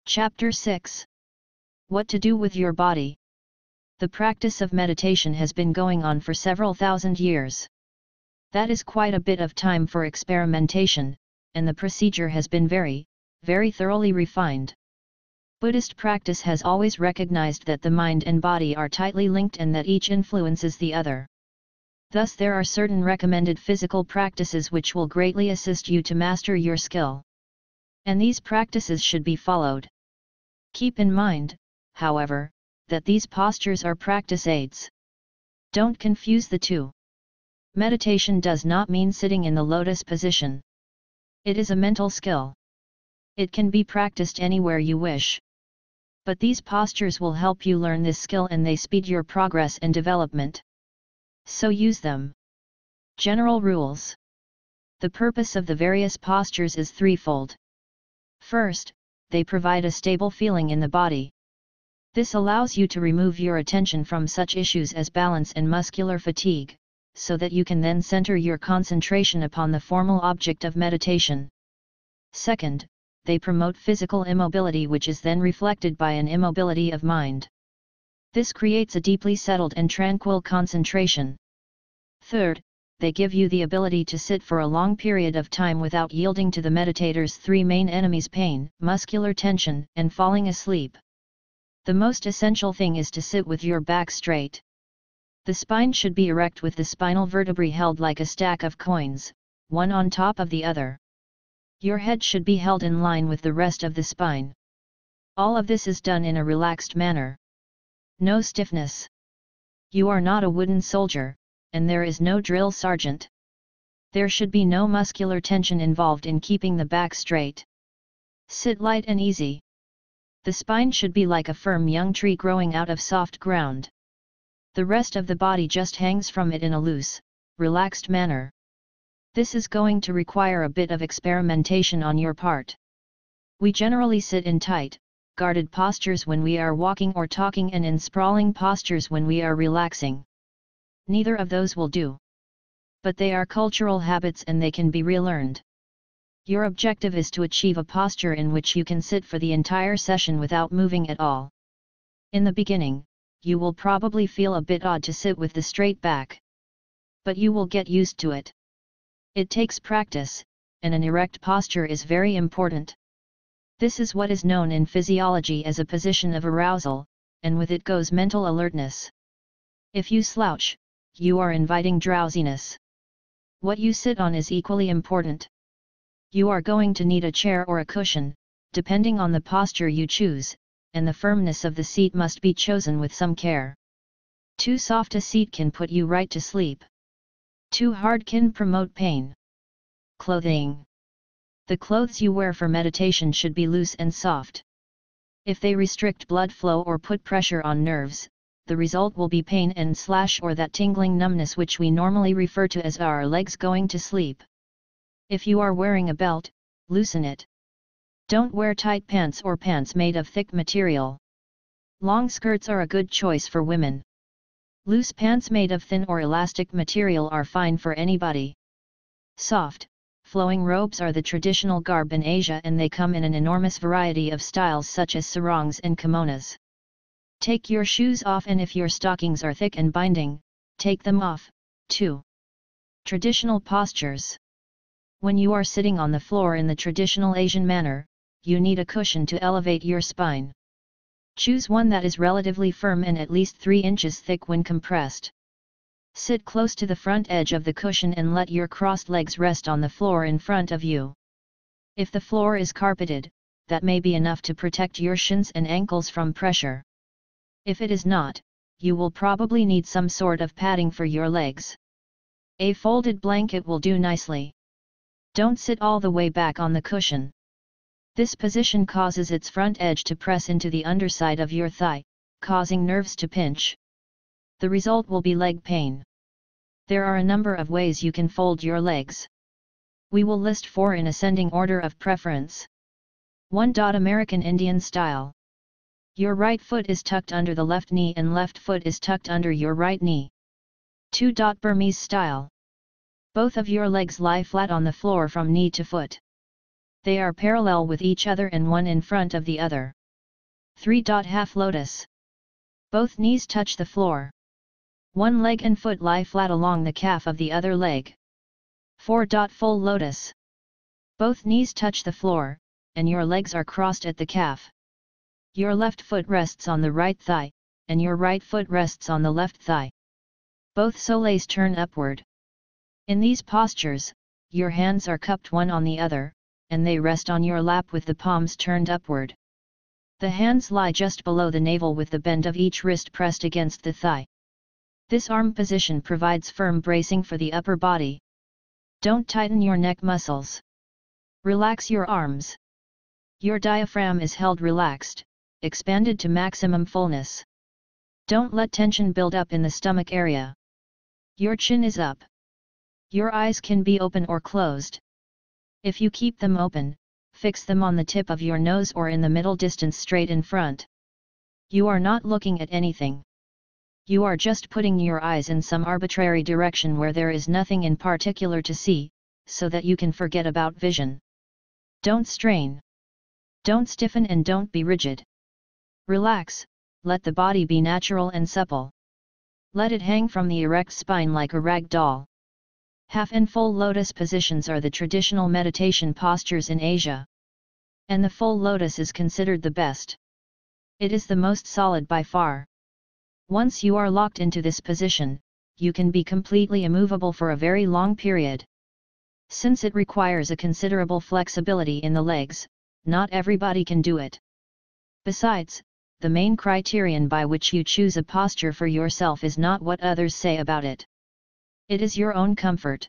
Chapter 6. What to do with your body. The practice of meditation has been going on for several thousand years. That is quite a bit of time for experimentation, and the procedure has been very, very thoroughly refined. Buddhist practice has always recognized that the mind and body are tightly linked and that each influences the other. Thus there are certain recommended physical practices which will greatly assist you to master your skill. And these practices should be followed. Keep in mind, however, that these postures are practice aids. Don't confuse the two. Meditation does not mean sitting in the lotus position. It is a mental skill. It can be practiced anywhere you wish. But these postures will help you learn this skill and they speed your progress and development. So use them. General rules. The purpose of the various postures is threefold. First, they provide a stable feeling in the body. This allows you to remove your attention from such issues as balance and muscular fatigue, so that you can then center your concentration upon the formal object of meditation. Second, they promote physical immobility, which is then reflected by an immobility of mind. This creates a deeply settled and tranquil concentration. Third, they give you the ability to sit for a long period of time without yielding to the meditator's three main enemies: pain, muscular tension, and falling asleep. The most essential thing is to sit with your back straight. The spine should be erect with the spinal vertebrae held like a stack of coins, one on top of the other. Your head should be held in line with the rest of the spine. All of this is done in a relaxed manner. No stiffness. You are not a wooden soldier, and there is no drill sergeant. There should be no muscular tension involved in keeping the back straight. Sit light and easy. The spine should be like a firm young tree growing out of soft ground. The rest of the body just hangs from it in a loose, relaxed manner. This is going to require a bit of experimentation on your part. We generally sit in tight, guarded postures when we are walking or talking and in sprawling postures when we are relaxing. Neither of those will do. But they are cultural habits and they can be relearned. Your objective is to achieve a posture in which you can sit for the entire session without moving at all. In the beginning, you will probably feel a bit odd to sit with the straight back. But you will get used to it. It takes practice, and an erect posture is very important. This is what is known in physiology as a position of arousal, and with it goes mental alertness. If you slouch, you are inviting drowsiness. What you sit on is equally important. You are going to need a chair or a cushion, depending on the posture you choose, and the firmness of the seat must be chosen with some care. Too soft a seat can put you right to sleep. Too hard can promote pain. Clothing. The clothes you wear for meditation should be loose and soft. If they restrict blood flow or put pressure on nerves, the result will be pain and or that tingling numbness which we normally refer to as our legs going to sleep. If you are wearing a belt, loosen it. Don't wear tight pants or pants made of thick material. Long skirts are a good choice for women. Loose pants made of thin or elastic material are fine for anybody. Soft, flowing robes are the traditional garb in Asia and they come in an enormous variety of styles such as sarongs and kimonos. Take your shoes off, and if your stockings are thick and binding, take them off, too. Traditional postures. When you are sitting on the floor in the traditional Asian manner, you need a cushion to elevate your spine. Choose one that is relatively firm and at least 3 inches thick when compressed. Sit close to the front edge of the cushion and let your crossed legs rest on the floor in front of you. If the floor is carpeted, that may be enough to protect your shins and ankles from pressure. If it is not, you will probably need some sort of padding for your legs. A folded blanket will do nicely. Don't sit all the way back on the cushion. This position causes its front edge to press into the underside of your thigh, causing nerves to pinch. The result will be leg pain. There are a number of ways you can fold your legs. We will list 4 in ascending order of preference. 1. American Indian style. Your right foot is tucked under the left knee and left foot is tucked under your right knee. 2. Burmese style. Both of your legs lie flat on the floor from knee to foot. They are parallel with each other and one in front of the other. 3. Half lotus. Both knees touch the floor. One leg and foot lie flat along the calf of the other leg. 4. Full lotus. Both knees touch the floor, and your legs are crossed at the calf. Your left foot rests on the right thigh, and your right foot rests on the left thigh. Both soles turn upward. In these postures, your hands are cupped one on the other, and they rest on your lap with the palms turned upward. The hands lie just below the navel with the bend of each wrist pressed against the thigh. This arm position provides firm bracing for the upper body. Don't tighten your neck muscles. Relax your arms. Your diaphragm is held relaxed, expanded to maximum fullness. Don't let tension build up in the stomach area. Your chin is up. Your eyes can be open or closed. If you keep them open, fix them on the tip of your nose or in the middle distance straight in front. You are not looking at anything. You are just putting your eyes in some arbitrary direction where there is nothing in particular to see, so that you can forget about vision. Don't strain. Don't stiffen and don't be rigid. Relax, let the body be natural and supple. Let it hang from the erect spine like a rag doll. Half and full lotus positions are the traditional meditation postures in Asia. And the full lotus is considered the best. It is the most solid by far. Once you are locked into this position, you can be completely immovable for a very long period. Since it requires a considerable flexibility in the legs, not everybody can do it. Besides, the main criterion by which you choose a posture for yourself is not what others say about it. It is your own comfort.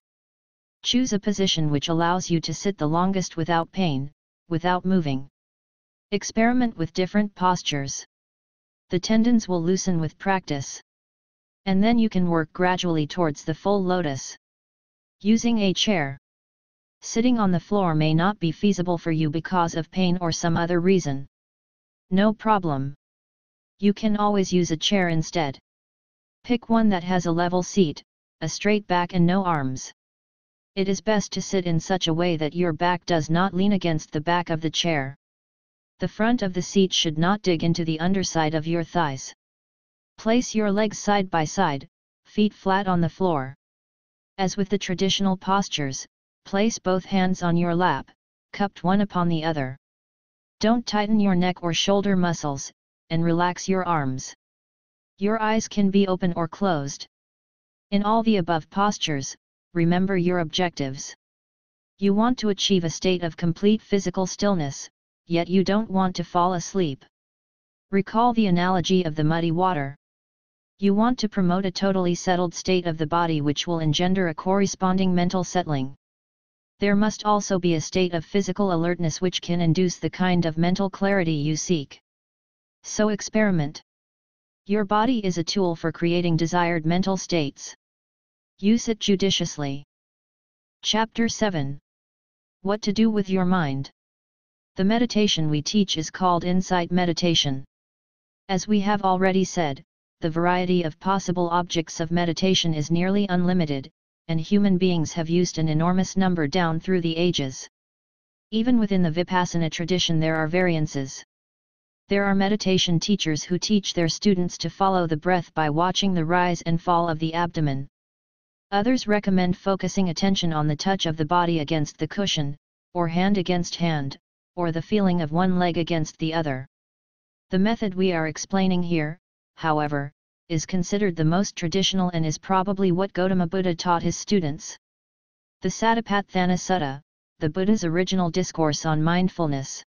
Choose a position which allows you to sit the longest without pain, without moving. Experiment with different postures. The tendons will loosen with practice. And then you can work gradually towards the full lotus. Using a chair. Sitting on the floor may not be feasible for you because of pain or some other reason. No problem. You can always use a chair instead. Pick one that has a level seat, a straight back and no arms. It is best to sit in such a way that your back does not lean against the back of the chair. The front of the seat should not dig into the underside of your thighs. Place your legs side by side, feet flat on the floor. As with the traditional postures, place both hands on your lap, cupped one upon the other. Don't tighten your neck or shoulder muscles, and relax your arms. Your eyes can be open or closed. In all the above postures, remember your objectives. You want to achieve a state of complete physical stillness, yet you don't want to fall asleep. Recall the analogy of the muddy water. You want to promote a totally settled state of the body which will engender a corresponding mental settling. There must also be a state of physical alertness which can induce the kind of mental clarity you seek. So experiment. Your body is a tool for creating desired mental states. Use it judiciously. Chapter 7. What to do with your mind. The meditation we teach is called insight meditation. As we have already said, the variety of possible objects of meditation is nearly unlimited, and human beings have used an enormous number down through the ages. Even within the Vipassana tradition there are variances. There are meditation teachers who teach their students to follow the breath by watching the rise and fall of the abdomen. Others recommend focusing attention on the touch of the body against the cushion, or hand against hand, or the feeling of one leg against the other. The method we are explaining here, however, is considered the most traditional and is probably what Gautama Buddha taught his students. The Satipatthana Sutta, the Buddha's original discourse on mindfulness,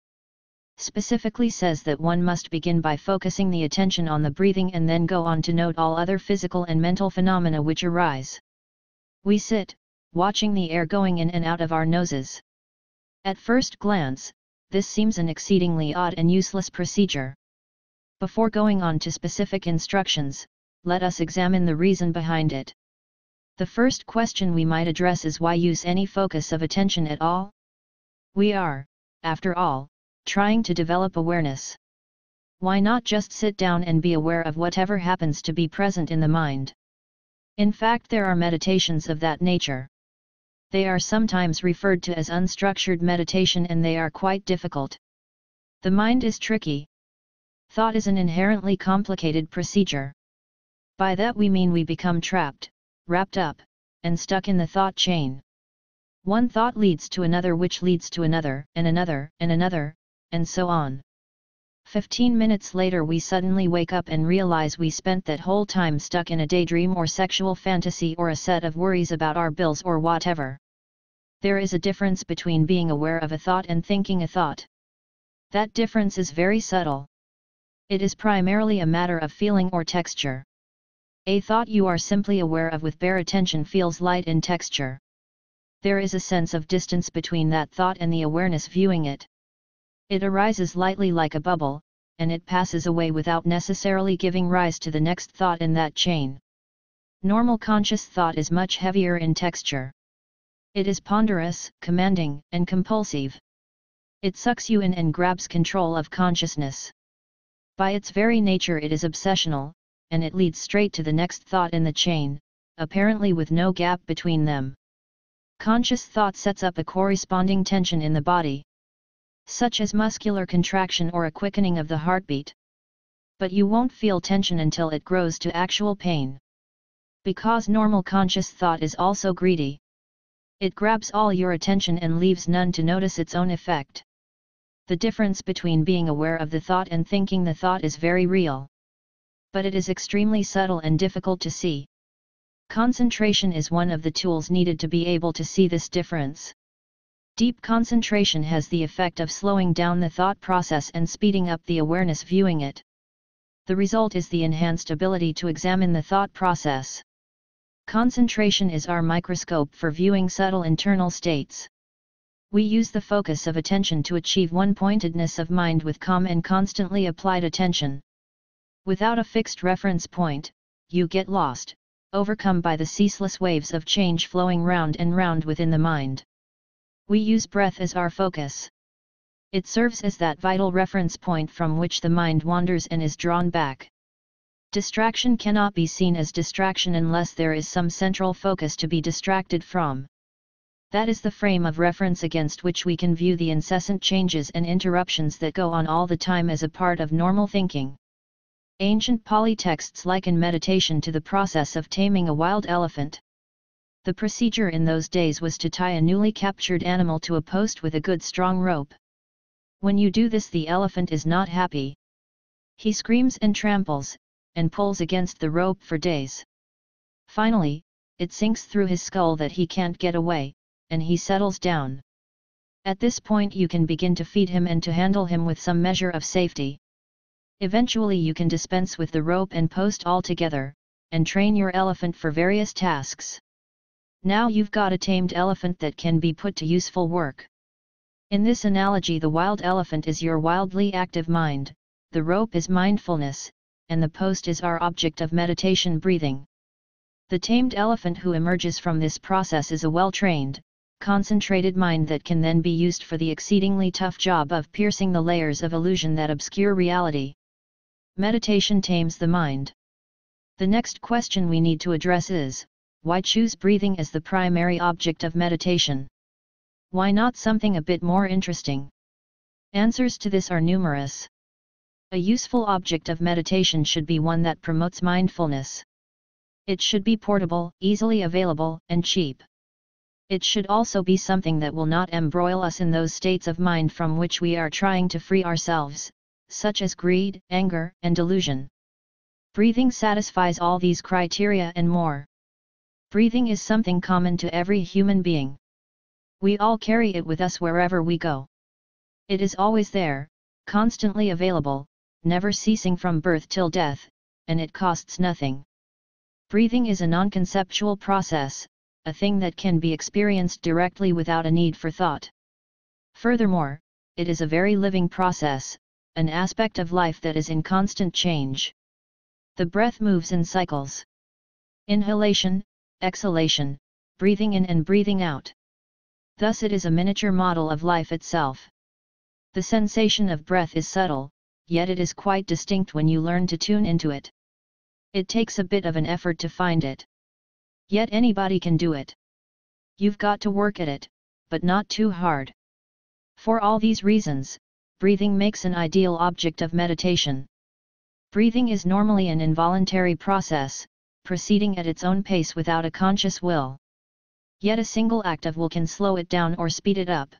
specifically says that one must begin by focusing the attention on the breathing and then go on to note all other physical and mental phenomena which arise. We sit, watching the air going in and out of our noses. At first glance, this seems an exceedingly odd and useless procedure. Before going on to specific instructions, let us examine the reason behind it. The first question we might address is why use any focus of attention at all? We are, after all, trying to develop awareness. Why not just sit down and be aware of whatever happens to be present in the mind? In fact, there are meditations of that nature. They are sometimes referred to as unstructured meditation, and they are quite difficult. The mind is tricky. Thought is an inherently complicated procedure. By that we mean we become trapped, wrapped up, and stuck in the thought chain. One thought leads to another, which leads to another, and another, and another, and so on. 15 minutes later we suddenly wake up and realize we spent that whole time stuck in a daydream or sexual fantasy or a set of worries about our bills or whatever. There is a difference between being aware of a thought and thinking a thought. That difference is very subtle. It is primarily a matter of feeling or texture. A thought you are simply aware of with bare attention feels light in texture. There is a sense of distance between that thought and the awareness viewing it. It arises lightly like a bubble, and it passes away without necessarily giving rise to the next thought in that chain. Normal conscious thought is much heavier in texture. It is ponderous, commanding, and compulsive. It sucks you in and grabs control of consciousness. By its very nature it is obsessional, and it leads straight to the next thought in the chain, apparently with no gap between them. Conscious thought sets up a corresponding tension in the body, such as muscular contraction or a quickening of the heartbeat. But you won't feel tension until it grows to actual pain. Because normal conscious thought is also greedy. It grabs all your attention and leaves none to notice its own effect. The difference between being aware of the thought and thinking the thought is very real. But it is extremely subtle and difficult to see. Concentration is one of the tools needed to be able to see this difference. Deep concentration has the effect of slowing down the thought process and speeding up the awareness viewing it. The result is the enhanced ability to examine the thought process. Concentration is our microscope for viewing subtle internal states. We use the focus of attention to achieve one-pointedness of mind with calm and constantly applied attention. Without a fixed reference point, you get lost, overcome by the ceaseless waves of change flowing round and round within the mind. We use breath as our focus. It serves as that vital reference point from which the mind wanders and is drawn back. Distraction cannot be seen as distraction unless there is some central focus to be distracted from. That is the frame of reference against which we can view the incessant changes and interruptions that go on all the time as a part of normal thinking. Ancient Pali texts liken meditation to the process of taming a wild elephant. The procedure in those days was to tie a newly captured animal to a post with a good strong rope. When you do this, the elephant is not happy. He screams and tramples, and pulls against the rope for days. Finally, it sinks through his skull that he can't get away, and he settles down. At this point you can begin to feed him and to handle him with some measure of safety. Eventually you can dispense with the rope and post altogether, and train your elephant for various tasks. Now you've got a tamed elephant that can be put to useful work. In this analogy, the wild elephant is your wildly active mind, the rope is mindfulness, and the post is our object of meditation, breathing. The tamed elephant who emerges from this process is a well-trained, concentrated mind that can then be used for the exceedingly tough job of piercing the layers of illusion that obscure reality. Meditation tames the mind. The next question we need to address is, why choose breathing as the primary object of meditation? Why not something a bit more interesting? Answers to this are numerous. A useful object of meditation should be one that promotes mindfulness. It should be portable, easily available, and cheap. It should also be something that will not embroil us in those states of mind from which we are trying to free ourselves, such as greed, anger, and delusion. Breathing satisfies all these criteria and more. Breathing is something common to every human being. We all carry it with us wherever we go. It is always there, constantly available, never ceasing from birth till death, and it costs nothing. Breathing is a non-conceptual process, a thing that can be experienced directly without a need for thought. Furthermore, it is a very living process, an aspect of life that is in constant change. The breath moves in cycles. Inhalation, exhalation, breathing in and breathing out. Thus it is a miniature model of life itself. The sensation of breath is subtle, yet it is quite distinct when you learn to tune into it. It takes a bit of an effort to find it. Yet anybody can do it. You've got to work at it, but not too hard. For all these reasons, breathing makes an ideal object of meditation. Breathing is normally an involuntary process, proceeding at its own pace without a conscious will. Yet a single act of will can slow it down or speed it up.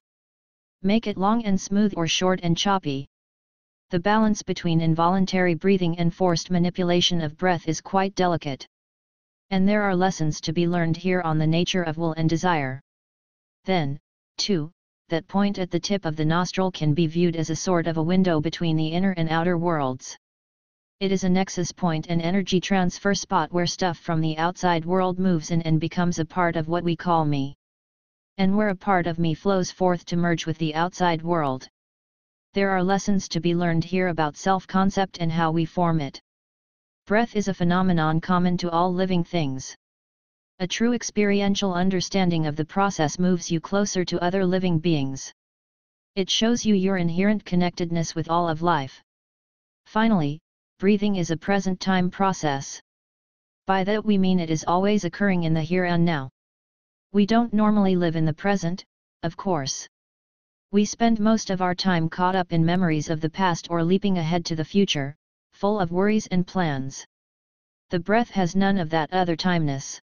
Make it long and smooth or short and choppy. The balance between involuntary breathing and forced manipulation of breath is quite delicate. And there are lessons to be learned here on the nature of will and desire. Then, too, that point at the tip of the nostril can be viewed as a sort of a window between the inner and outer worlds. It is a nexus point and energy transfer spot where stuff from the outside world moves in and becomes a part of what we call me. And where a part of me flows forth to merge with the outside world. There are lessons to be learned here about self-concept and how we form it. Breath is a phenomenon common to all living things. A true experiential understanding of the process moves you closer to other living beings. It shows you your inherent connectedness with all of life. Finally, breathing is a present-time process. By that we mean it is always occurring in the here and now. We don't normally live in the present, of course. We spend most of our time caught up in memories of the past or leaping ahead to the future, full of worries and plans. The breath has none of that other timeness.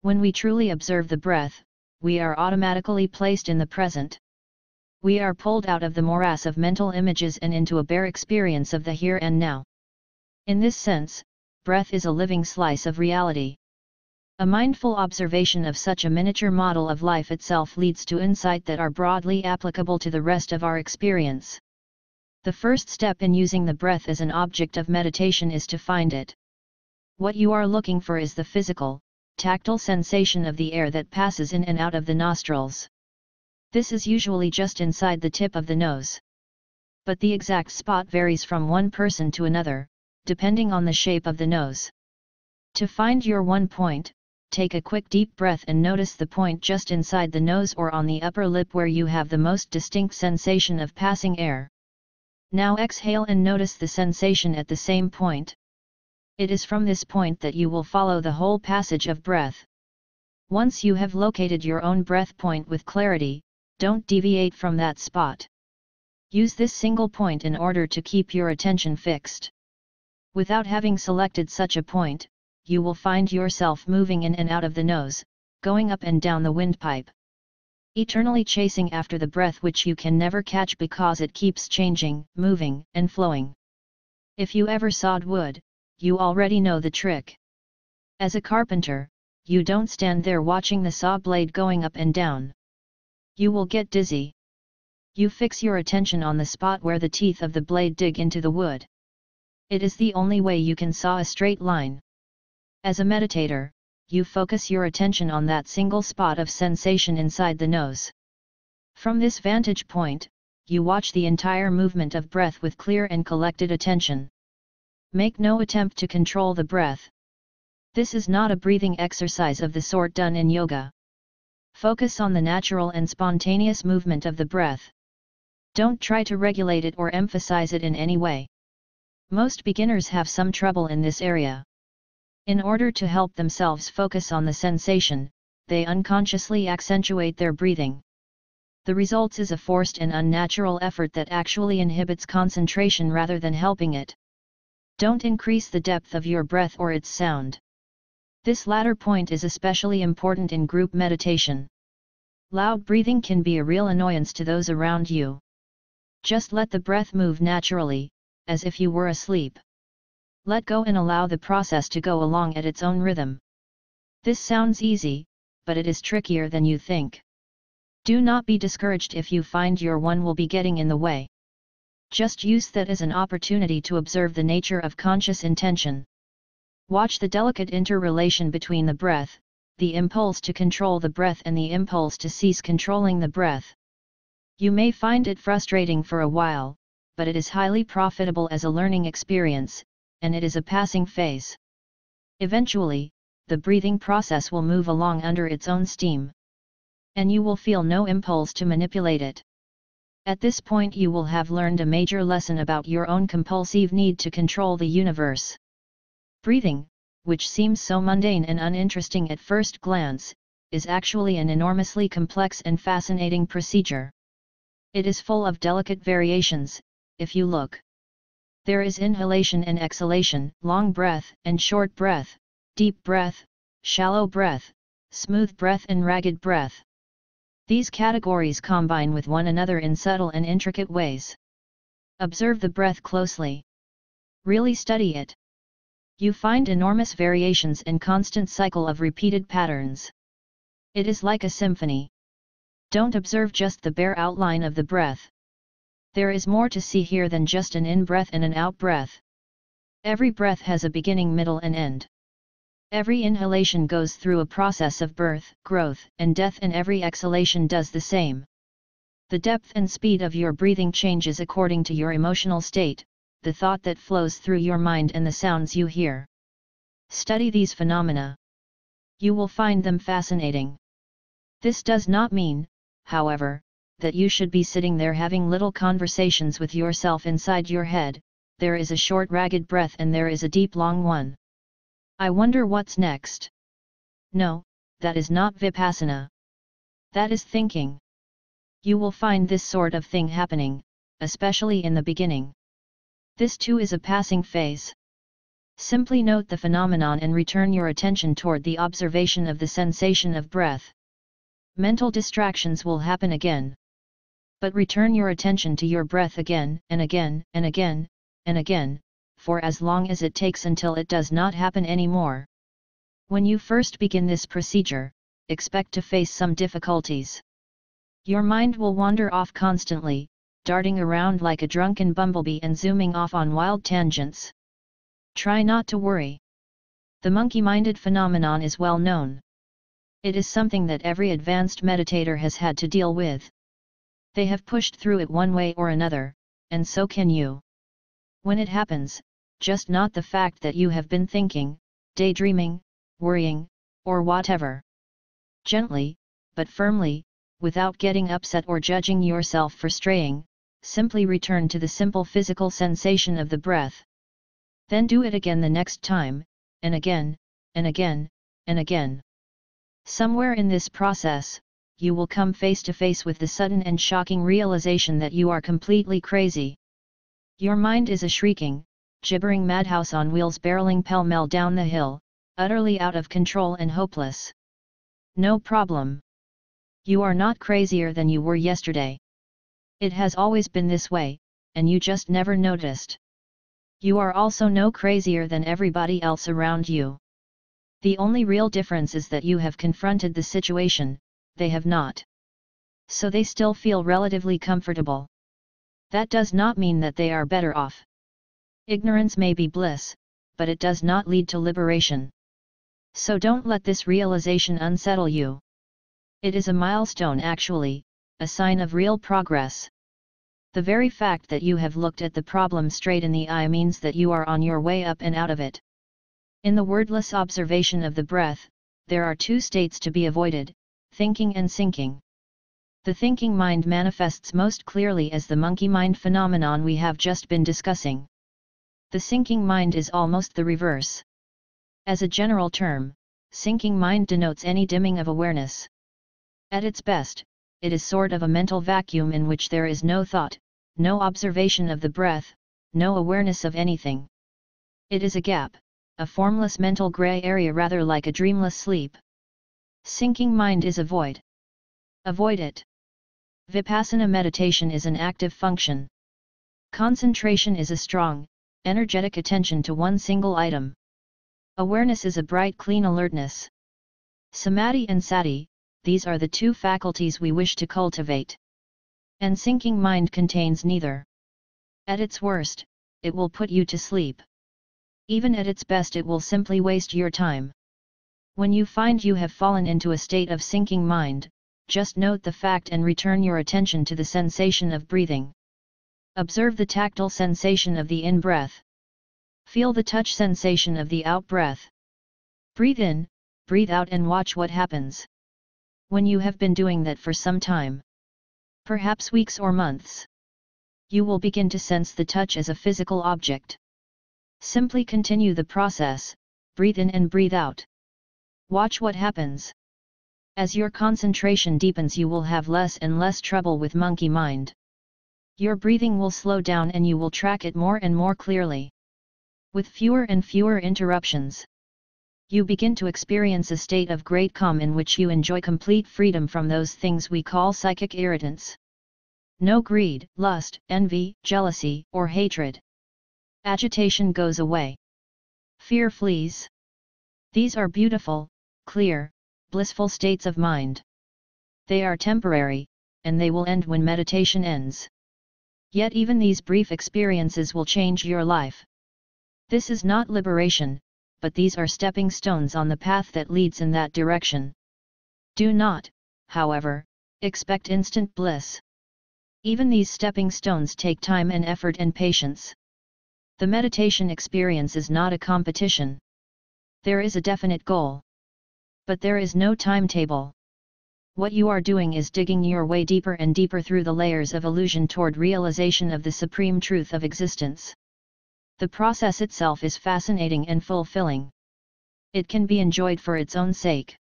When we truly observe the breath, we are automatically placed in the present. We are pulled out of the morass of mental images and into a bare experience of the here and now. In this sense, breath is a living slice of reality. A mindful observation of such a miniature model of life itself leads to insight that are broadly applicable to the rest of our experience. The first step in using the breath as an object of meditation is to find it. What you are looking for is the physical, tactile sensation of the air that passes in and out of the nostrils. This is usually just inside the tip of the nose. But the exact spot varies from one person to another, depending on the shape of the nose. To find your one point, take a quick deep breath and notice the point just inside the nose or on the upper lip where you have the most distinct sensation of passing air. Now exhale and notice the sensation at the same point. It is from this point that you will follow the whole passage of breath. Once you have located your own breath point with clarity, don't deviate from that spot. Use this single point in order to keep your attention fixed. Without having selected such a point, you will find yourself moving in and out of the nose, going up and down the windpipe. Eternally chasing after the breath which you can never catch because it keeps changing, moving, and flowing. If you ever sawed wood, you already know the trick. As a carpenter, you don't stand there watching the saw blade going up and down. You will get dizzy. You fix your attention on the spot where the teeth of the blade dig into the wood. It is the only way you can saw a straight line. As a meditator, you focus your attention on that single spot of sensation inside the nose. From this vantage point, you watch the entire movement of breath with clear and collected attention. Make no attempt to control the breath. This is not a breathing exercise of the sort done in yoga. Focus on the natural and spontaneous movement of the breath. Don't try to regulate it or emphasize it in any way. Most beginners have some trouble in this area. In order to help themselves focus on the sensation, they unconsciously accentuate their breathing. The result is a forced and unnatural effort that actually inhibits concentration rather than helping it. Don't increase the depth of your breath or its sound. This latter point is especially important in group meditation. Loud breathing can be a real annoyance to those around you. Just let the breath move naturally, as if you were asleep. Let go and allow the process to go along at its own rhythm. This sounds easy, but it is trickier than you think. Do not be discouraged if you find your one will be getting in the way. Just use that as an opportunity to observe the nature of conscious intention. Watch the delicate interrelation between the breath, the impulse to control the breath and the impulse to cease controlling the breath. You may find it frustrating for a while, but it is highly profitable as a learning experience, and it is a passing phase. Eventually, the breathing process will move along under its own steam. And you will feel no impulse to manipulate it. At this point you will have learned a major lesson about your own compulsive need to control the universe. Breathing, which seems so mundane and uninteresting at first glance, is actually an enormously complex and fascinating procedure. It is full of delicate variations, if you look. There is inhalation and exhalation, long breath and short breath, deep breath, shallow breath, smooth breath and ragged breath. These categories combine with one another in subtle and intricate ways. Observe the breath closely. Really study it. You find enormous variations and constant cycle of repeated patterns. It is like a symphony. Don't observe just the bare outline of the breath. There is more to see here than just an in-breath and an out-breath. Every breath has a beginning, middle and end. Every inhalation goes through a process of birth, growth, and death, and every exhalation does the same. The depth and speed of your breathing changes according to your emotional state, the thought that flows through your mind and the sounds you hear. Study these phenomena. You will find them fascinating. This does not mean, however, that you should be sitting there having little conversations with yourself inside your head. There is a short ragged breath and there is a deep long one. I wonder what's next. No, that is not vipassana. That is thinking. You will find this sort of thing happening, especially in the beginning. This too is a passing phase. Simply note the phenomenon and return your attention toward the observation of the sensation of breath. Mental distractions will happen again. But return your attention to your breath again and again and again and again, for as long as it takes until it does not happen anymore. When you first begin this procedure, expect to face some difficulties. Your mind will wander off constantly, darting around like a drunken bumblebee and zooming off on wild tangents. Try not to worry. The monkey-minded phenomenon is well known. It is something that every advanced meditator has had to deal with. They have pushed through it one way or another, and so can you. When it happens, just note the fact that you have been thinking, daydreaming, worrying, or whatever. Gently, but firmly, without getting upset or judging yourself for straying, simply return to the simple physical sensation of the breath. Then do it again the next time, and again, and again, and again. Somewhere in this process, you will come face to face with the sudden and shocking realization that you are completely crazy. Your mind is a shrieking, gibbering madhouse on wheels barreling pell-mell down the hill, utterly out of control and hopeless. No problem. You are not crazier than you were yesterday. It has always been this way, and you just never noticed. You are also no crazier than everybody else around you. The only real difference is that you have confronted the situation, they have not. So they still feel relatively comfortable. That does not mean that they are better off. Ignorance may be bliss, but it does not lead to liberation. So don't let this realization unsettle you. It is a milestone actually, a sign of real progress. The very fact that you have looked at the problem straight in the eye means that you are on your way up and out of it. In the wordless observation of the breath, there are two states to be avoided, thinking and sinking. The thinking mind manifests most clearly as the monkey mind phenomenon we have just been discussing. The sinking mind is almost the reverse. As a general term, sinking mind denotes any dimming of awareness. At its best, it is sort of a mental vacuum in which there is no thought, no observation of the breath, no awareness of anything. It is a gap, a formless mental gray area rather like a dreamless sleep. Sinking mind is a void. Avoid it. Vipassana meditation is an active function. Concentration is a strong, energetic attention to one single item. Awareness is a bright clean alertness. Samadhi and sati, these are the two faculties we wish to cultivate. And sinking mind contains neither. At its worst, it will put you to sleep. Even at its best it will simply waste your time. When you find you have fallen into a state of sinking mind, just note the fact and return your attention to the sensation of breathing. Observe the tactile sensation of the in-breath. Feel the touch sensation of the out-breath. Breathe in, breathe out and watch what happens. When you have been doing that for some time, perhaps weeks or months, you will begin to sense the touch as a physical object. Simply continue the process, breathe in and breathe out. Watch what happens. As your concentration deepens, you will have less and less trouble with monkey mind. Your breathing will slow down and you will track it more and more clearly. With fewer and fewer interruptions, you begin to experience a state of great calm in which you enjoy complete freedom from those things we call psychic irritants. No greed, lust, envy, jealousy, or hatred. Agitation goes away. Fear flees. These are beautiful, clear, blissful states of mind. They are temporary, and they will end when meditation ends. Yet even these brief experiences will change your life. This is not liberation, but these are stepping stones on the path that leads in that direction. Do not, however, expect instant bliss. Even these stepping stones take time and effort and patience. The meditation experience is not a competition. There is a definite goal. But there is no timetable. What you are doing is digging your way deeper and deeper through the layers of illusion toward realization of the supreme truth of existence. The process itself is fascinating and fulfilling. It can be enjoyed for its own sake.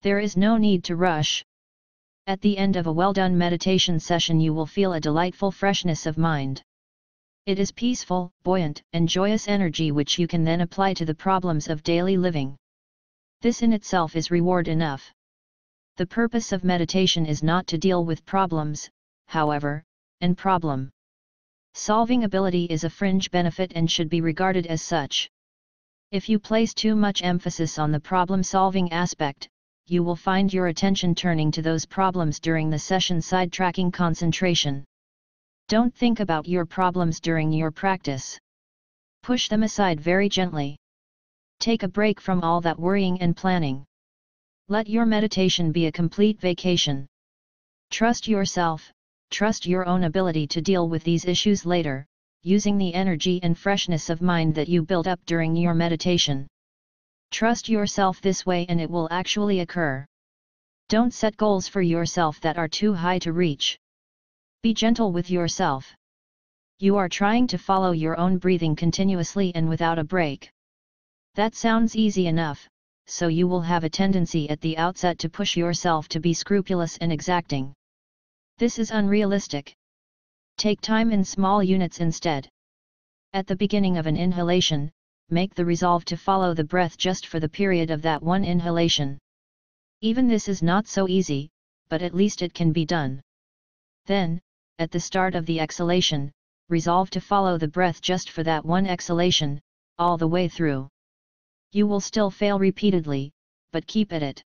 There is no need to rush. At the end of a well-done meditation session, you will feel a delightful freshness of mind. It is peaceful, buoyant, and joyous energy which you can then apply to the problems of daily living. This in itself is reward enough. The purpose of meditation is not to deal with problems, however, and problem solving ability is a fringe benefit and should be regarded as such. If you place too much emphasis on the problem-solving aspect, you will find your attention turning to those problems during the session, sidetracking concentration. Don't think about your problems during your practice. Push them aside very gently. Take a break from all that worrying and planning. Let your meditation be a complete vacation. Trust yourself, trust your own ability to deal with these issues later, using the energy and freshness of mind that you build up during your meditation. Trust yourself this way and it will actually occur. Don't set goals for yourself that are too high to reach. Be gentle with yourself. You are trying to follow your own breathing continuously and without a break. That sounds easy enough, so you will have a tendency at the outset to push yourself to be scrupulous and exacting. This is unrealistic. Take time in small units instead. At the beginning of an inhalation, make the resolve to follow the breath just for the period of that one inhalation. Even this is not so easy, but at least it can be done. Then, at the start of the exhalation, resolve to follow the breath just for that one exhalation, all the way through. You will still fail repeatedly, but keep at it.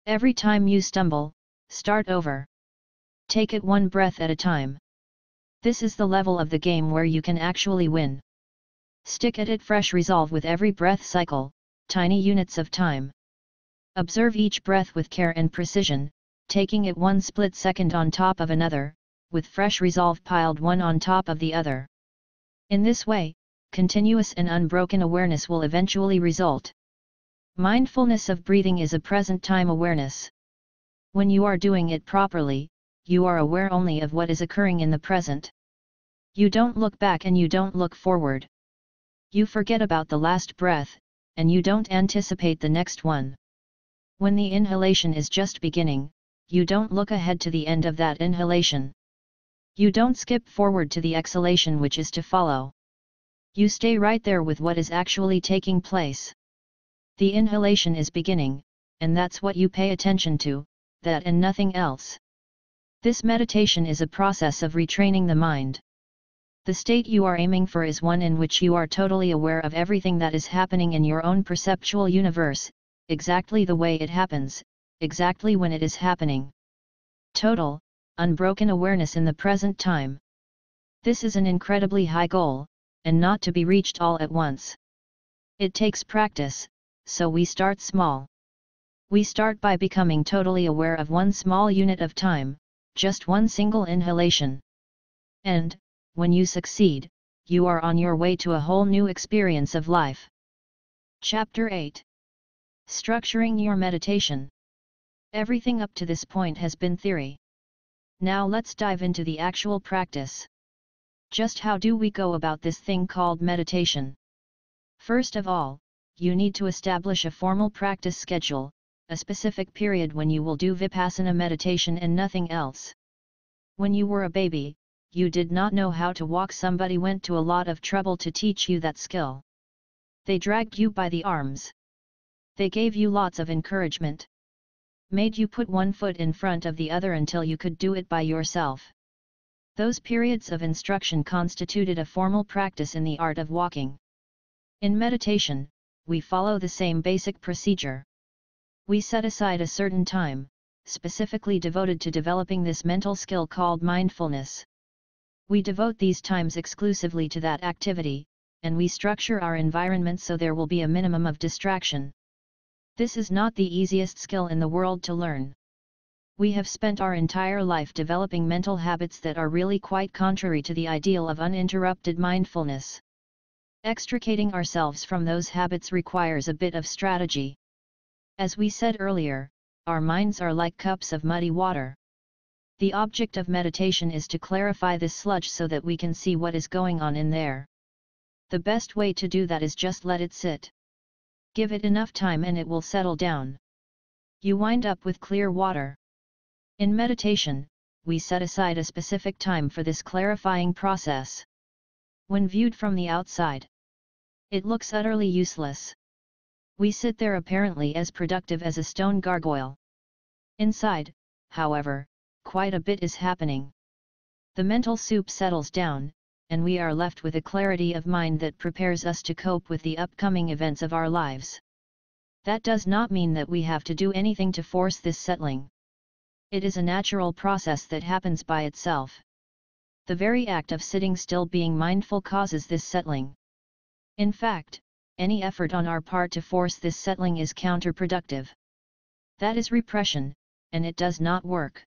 Every time you stumble, start over. Take it one breath at a time. This is the level of the game where you can actually win. Stick at it, fresh resolve with every breath cycle, tiny units of time. Observe each breath with care and precision, taking it one split second on top of another, with fresh resolve piled one on top of the other. In this way, continuous and unbroken awareness will eventually result. Mindfulness of breathing is a present-time awareness. When you are doing it properly, you are aware only of what is occurring in the present. You don't look back and you don't look forward. You forget about the last breath, and you don't anticipate the next one. When the inhalation is just beginning, you don't look ahead to the end of that inhalation. You don't skip forward to the exhalation which is to follow. You stay right there with what is actually taking place. The inhalation is beginning, and that's what you pay attention to, that and nothing else. This meditation is a process of retraining the mind. The state you are aiming for is one in which you are totally aware of everything that is happening in your own perceptual universe, exactly the way it happens, exactly when it is happening. Total, unbroken awareness in the present time. This is an incredibly high goal, and not to be reached all at once. It takes practice, so we start small. We start by becoming totally aware of one small unit of time, just one single inhalation. And, when you succeed, you are on your way to a whole new experience of life. Chapter 8. Structuring your meditation. Everything up to this point has been theory. Now let's dive into the actual practice. Just how do we go about this thing called meditation? First of all, you need to establish a formal practice schedule, a specific period when you will do vipassana meditation and nothing else. When you were a baby, you did not know how to walk. Somebody went to a lot of trouble to teach you that skill. They dragged you by the arms. They gave you lots of encouragement. Made you put one foot in front of the other until you could do it by yourself. Those periods of instruction constituted a formal practice in the art of walking. In meditation, we follow the same basic procedure. We set aside a certain time, specifically devoted to developing this mental skill called mindfulness. We devote these times exclusively to that activity, and we structure our environment so there will be a minimum of distraction. This is not the easiest skill in the world to learn. We have spent our entire life developing mental habits that are really quite contrary to the ideal of uninterrupted mindfulness. Extricating ourselves from those habits requires a bit of strategy. As we said earlier, our minds are like cups of muddy water. The object of meditation is to clarify this sludge so that we can see what is going on in there. The best way to do that is just let it sit. Give it enough time and it will settle down. You wind up with clear water. In meditation, we set aside a specific time for this clarifying process. When viewed from the outside, it looks utterly useless. We sit there apparently as productive as a stone gargoyle. Inside, however, quite a bit is happening. The mental soup settles down, and we are left with a clarity of mind that prepares us to cope with the upcoming events of our lives. That does not mean that we have to do anything to force this settling. It is a natural process that happens by itself. The very act of sitting still being mindful causes this settling. In fact, any effort on our part to force this settling is counterproductive. That is repression, and it does not work.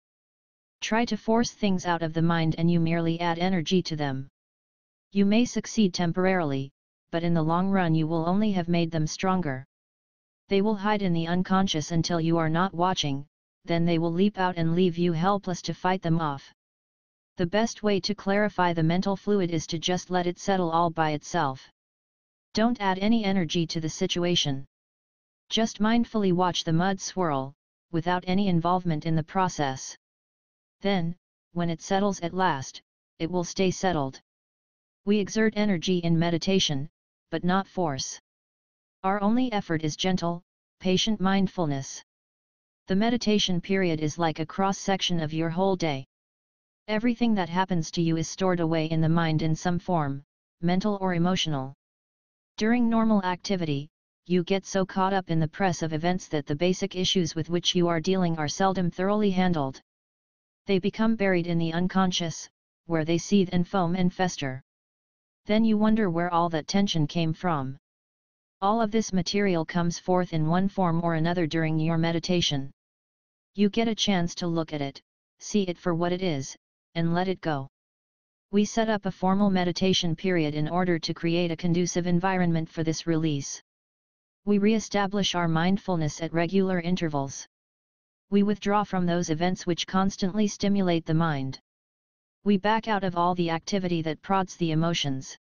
Try to force things out of the mind and you merely add energy to them. You may succeed temporarily, but in the long run you will only have made them stronger. They will hide in the unconscious until you are not watching, then they will leap out and leave you helpless to fight them off. The best way to clarify the mental fluid is to just let it settle all by itself. Don't add any energy to the situation. Just mindfully watch the mud swirl, without any involvement in the process. Then, when it settles at last, it will stay settled. We exert energy in meditation, but not force. Our only effort is gentle, patient mindfulness. The meditation period is like a cross-section of your whole day. Everything that happens to you is stored away in the mind in some form, mental or emotional. During normal activity, you get so caught up in the press of events that the basic issues with which you are dealing are seldom thoroughly handled. They become buried in the unconscious, where they seethe and foam and fester. Then you wonder where all that tension came from. All of this material comes forth in one form or another during your meditation. You get a chance to look at it, see it for what it is, and let it go. We set up a formal meditation period in order to create a conducive environment for this release. We re-establish our mindfulness at regular intervals. We withdraw from those events which constantly stimulate the mind. We back out of all the activity that prods the emotions.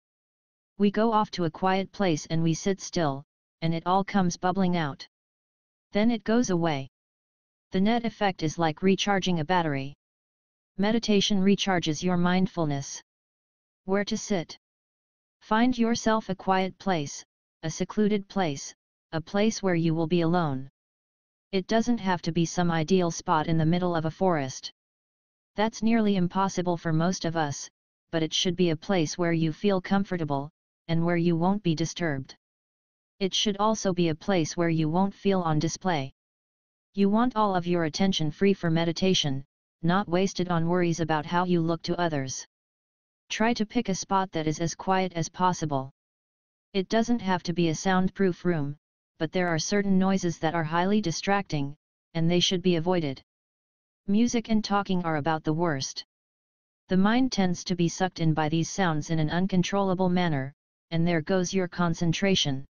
We go off to a quiet place and we sit still, and it all comes bubbling out. Then it goes away. The net effect is like recharging a battery. Meditation recharges your mindfulness. Where to sit? Find yourself a quiet place, a secluded place, a place where you will be alone. It doesn't have to be some ideal spot in the middle of a forest. That's nearly impossible for most of us, but it should be a place where you feel comfortable, and where you won't be disturbed. It should also be a place where you won't feel on display. You want all of your attention free for meditation, not wasted on worries about how you look to others. Try to pick a spot that is as quiet as possible. It doesn't have to be a soundproof room, but there are certain noises that are highly distracting, and they should be avoided. Music and talking are about the worst. The mind tends to be sucked in by these sounds in an uncontrollable manner, and there goes your concentration.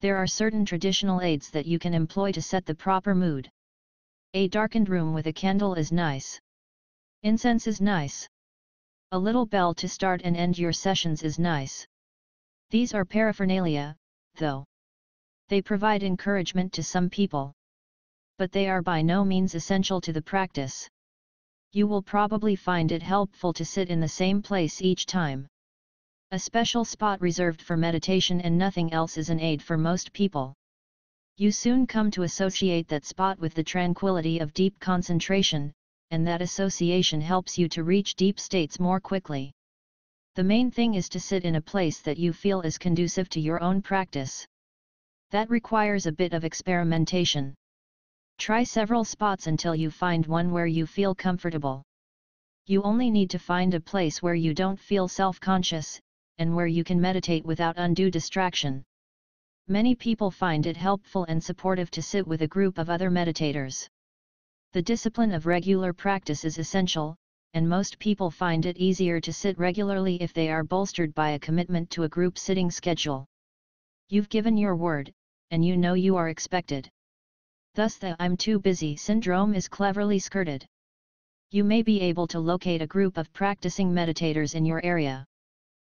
There are certain traditional aids that you can employ to set the proper mood. A darkened room with a candle is nice. Incense is nice. A little bell to start and end your sessions is nice. These are paraphernalia, though. They provide encouragement to some people. but they are by no means essential to the practice. You will probably find it helpful to sit in the same place each time. A special spot reserved for meditation and nothing else is an aid for most people. You soon come to associate that spot with the tranquility of deep concentration, and that association helps you to reach deep states more quickly. The main thing is to sit in a place that you feel is conducive to your own practice. That requires a bit of experimentation. Try several spots until you find one where you feel comfortable. You only need to find a place where you don't feel self-conscious, and where you can meditate without undue distraction. Many people find it helpful and supportive to sit with a group of other meditators. The discipline of regular practice is essential, and most people find it easier to sit regularly if they are bolstered by a commitment to a group sitting schedule. You've given your word, and you know you are expected. Thus the "I'm too busy" syndrome is cleverly skirted. You may be able to locate a group of practicing meditators in your area.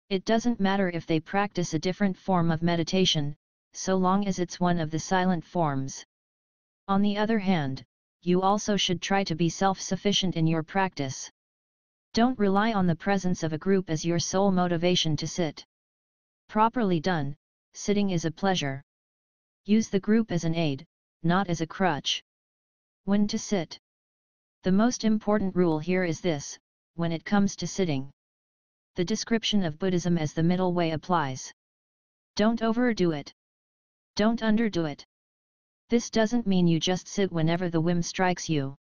It doesn't matter if they practice a different form of meditation, so long as it's one of the silent forms. On the other hand, you also should try to be self-sufficient in your practice. Don't rely on the presence of a group as your sole motivation to sit. Properly done, sitting is a pleasure. Use the group as an aid, not as a crutch. When to sit? The most important rule here is this: when it comes to sitting, the description of Buddhism as the middle way applies. Don't overdo it. Don't underdo it. This doesn't mean you just sit whenever the whim strikes you.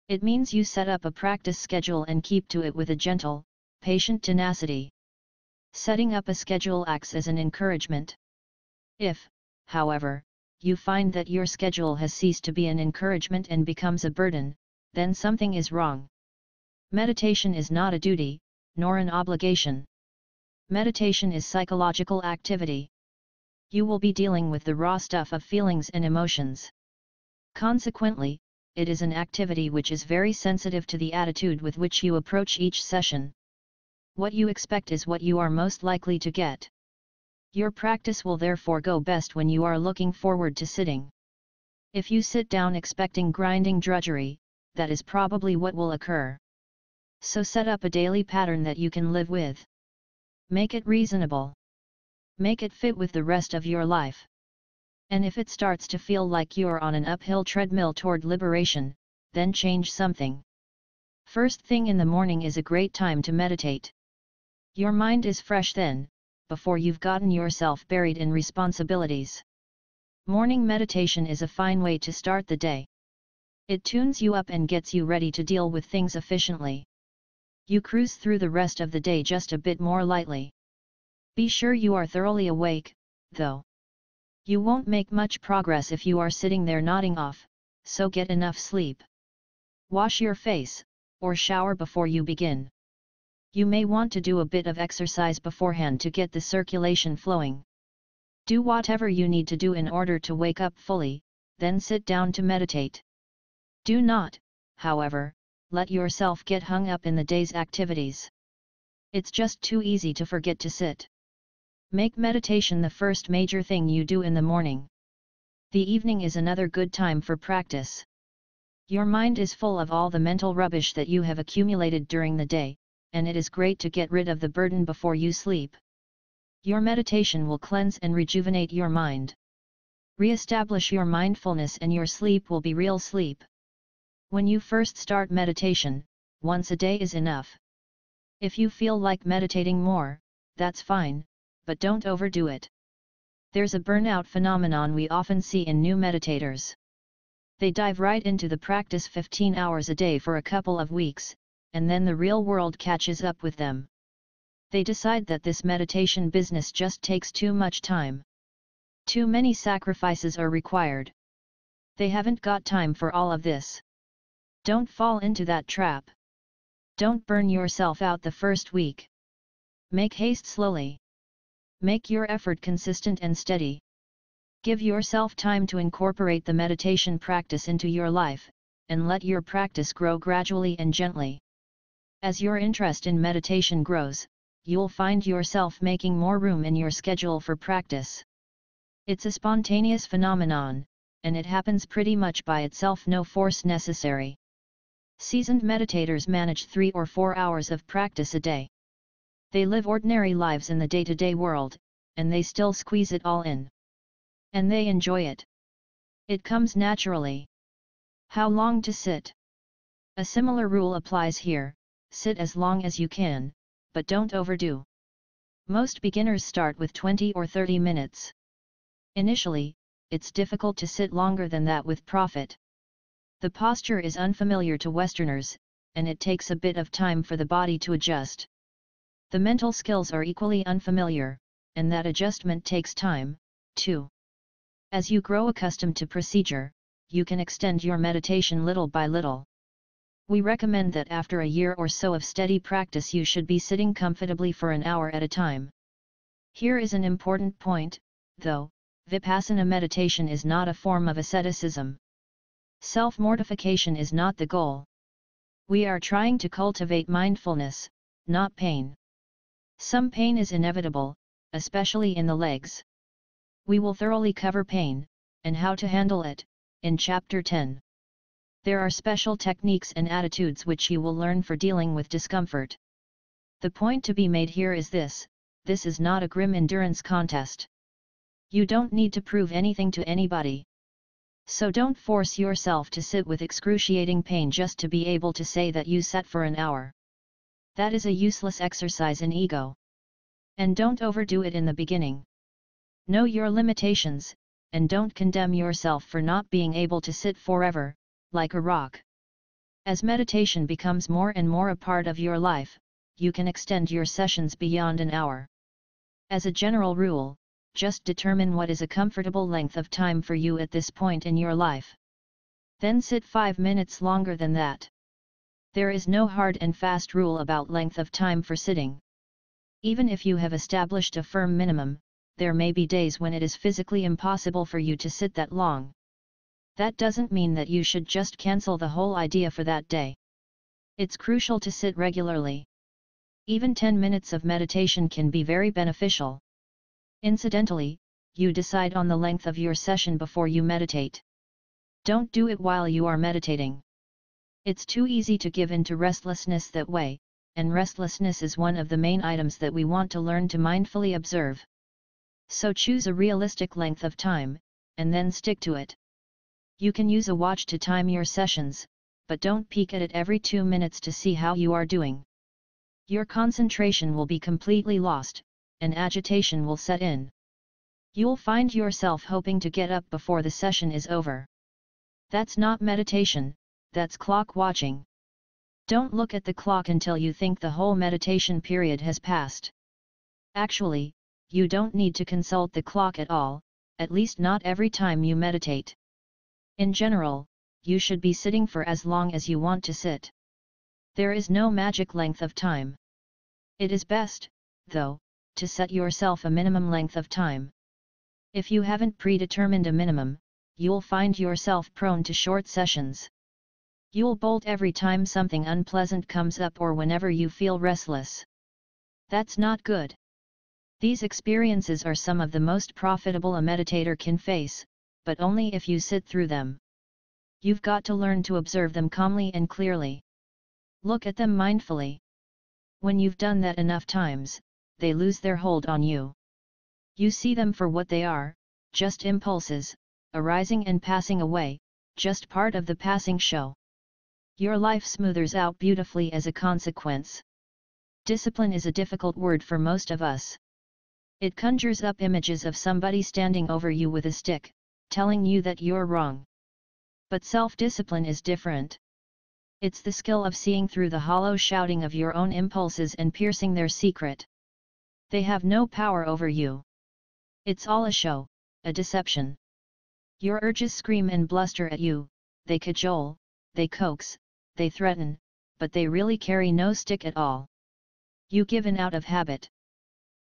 It means you set up a practice schedule and keep to it with a gentle, patient tenacity. Setting up a schedule acts as an encouragement. If, however, you find that your schedule has ceased to be an encouragement and becomes a burden, then something is wrong. Meditation is not a duty, nor an obligation. Meditation is psychological activity. You will be dealing with the raw stuff of feelings and emotions. Consequently, it is an activity which is very sensitive to the attitude with which you approach each session. What you expect is what you are most likely to get. Your practice will therefore go best when you are looking forward to sitting. If you sit down expecting grinding drudgery, that is probably what will occur. So set up a daily pattern that you can live with. Make it reasonable. Make it fit with the rest of your life. And if it starts to feel like you're on an uphill treadmill toward liberation, then change something. First thing in the morning is a great time to meditate. Your mind is fresh then, before you've gotten yourself buried in responsibilities. Morning meditation is a fine way to start the day. It tunes you up and gets you ready to deal with things efficiently. You cruise through the rest of the day just a bit more lightly. Be sure you are thoroughly awake, though. You won't make much progress if you are sitting there nodding off, so get enough sleep. Wash your face, or shower before you begin. You may want to do a bit of exercise beforehand to get the circulation flowing. Do whatever you need to do in order to wake up fully, then sit down to meditate. Do not, however, let yourself get hung up in the day's activities. It's just too easy to forget to sit. Make meditation the first major thing you do in the morning. The evening is another good time for practice. Your mind is full of all the mental rubbish that you have accumulated during the day, and it is great to get rid of the burden before you sleep. Your meditation will cleanse and rejuvenate your mind. Re-establish your mindfulness and your sleep will be real sleep. When you first start meditation, once a day is enough. If you feel like meditating more, that's fine, but don't overdo it. There's a burnout phenomenon we often see in new meditators. They dive right into the practice 15 hours a day for a couple of weeks, and then the real world catches up with them. They decide that this meditation business just takes too much time. Too many sacrifices are required. They haven't got time for all of this. Don't fall into that trap. Don't burn yourself out the first week. Make haste slowly. Make your effort consistent and steady. Give yourself time to incorporate the meditation practice into your life, and let your practice grow gradually and gently. As your interest in meditation grows, you'll find yourself making more room in your schedule for practice. It's a spontaneous phenomenon, and it happens pretty much by itself, no force necessary. Seasoned meditators manage 3 or 4 hours of practice a day. They live ordinary lives in the day-to-day world, and they still squeeze it all in. And they enjoy it. It comes naturally. How long to sit? A similar rule applies here: sit as long as you can, but don't overdo. Most beginners start with 20 or 30 minutes. Initially, it's difficult to sit longer than that with profit. The posture is unfamiliar to Westerners, and it takes a bit of time for the body to adjust. The mental skills are equally unfamiliar, and that adjustment takes time, too. As you grow accustomed to procedure, you can extend your meditation little by little. We recommend that after a year or so of steady practice you should be sitting comfortably for an hour at a time. Here is an important point, though: Vipassana meditation is not a form of asceticism. Self-mortification is not the goal. We are trying to cultivate mindfulness, not pain. Some pain is inevitable, especially in the legs. We will thoroughly cover pain, and how to handle it, in Chapter 10. There are special techniques and attitudes which you will learn for dealing with discomfort. The point to be made here is this: this is not a grim endurance contest. You don't need to prove anything to anybody. So don't force yourself to sit with excruciating pain just to be able to say that you sat for an hour. That is a useless exercise in ego. And don't overdo it in the beginning. Know your limitations, and don't condemn yourself for not being able to sit forever, like a rock. As meditation becomes more and more a part of your life, you can extend your sessions beyond an hour. As a general rule, just determine what is a comfortable length of time for you at this point in your life. Then sit 5 minutes longer than that. There is no hard and fast rule about length of time for sitting. Even if you have established a firm minimum, there may be days when it is physically impossible for you to sit that long. That doesn't mean that you should just cancel the whole idea for that day. It's crucial to sit regularly. Even 10 minutes of meditation can be very beneficial. Incidentally, you decide on the length of your session before you meditate. Don't do it while you are meditating. It's too easy to give in to restlessness that way, and restlessness is one of the main items that we want to learn to mindfully observe. So choose a realistic length of time, and then stick to it. You can use a watch to time your sessions, but don't peek at it every 2 minutes to see how you are doing. Your concentration will be completely lost, and agitation will set in. You'll find yourself hoping to get up before the session is over. That's not meditation, that's clock watching. Don't look at the clock until you think the whole meditation period has passed. Actually, you don't need to consult the clock at all, at least not every time you meditate. In general, you should be sitting for as long as you want to sit. There is no magic length of time. It is best, though, to set yourself a minimum length of time. If you haven't predetermined a minimum, you'll find yourself prone to short sessions. You'll bolt every time something unpleasant comes up or whenever you feel restless. That's not good. These experiences are some of the most profitable a meditator can face, but only if you sit through them. You've got to learn to observe them calmly and clearly. Look at them mindfully. When you've done that enough times, they lose their hold on you. You see them for what they are, just impulses, arising and passing away, just part of the passing show. Your life smooths out beautifully as a consequence. Discipline is a difficult word for most of us. It conjures up images of somebody standing over you with a stick, telling you that you're wrong. But self-discipline is different. It's the skill of seeing through the hollow shouting of your own impulses and piercing their secret. They have no power over you. It's all a show, a deception. Your urges scream and bluster at you, they cajole, they coax, they threaten, but they really carry no stick at all. You give in out of habit.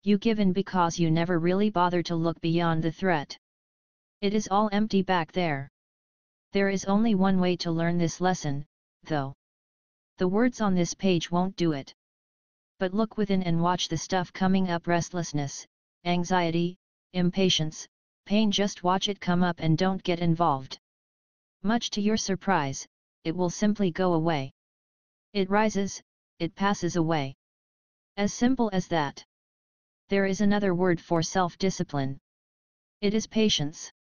You give in because you never really bother to look beyond the threat. It is all empty back there. There is only one way to learn this lesson, though. The words on this page won't do it. But look within and watch the stuff coming up: restlessness, anxiety, impatience, Pain, just watch it come up and don't get involved. Much to your surprise, it will simply go away. It rises, it passes away. As simple as that. There is another word for self-discipline. It is patience.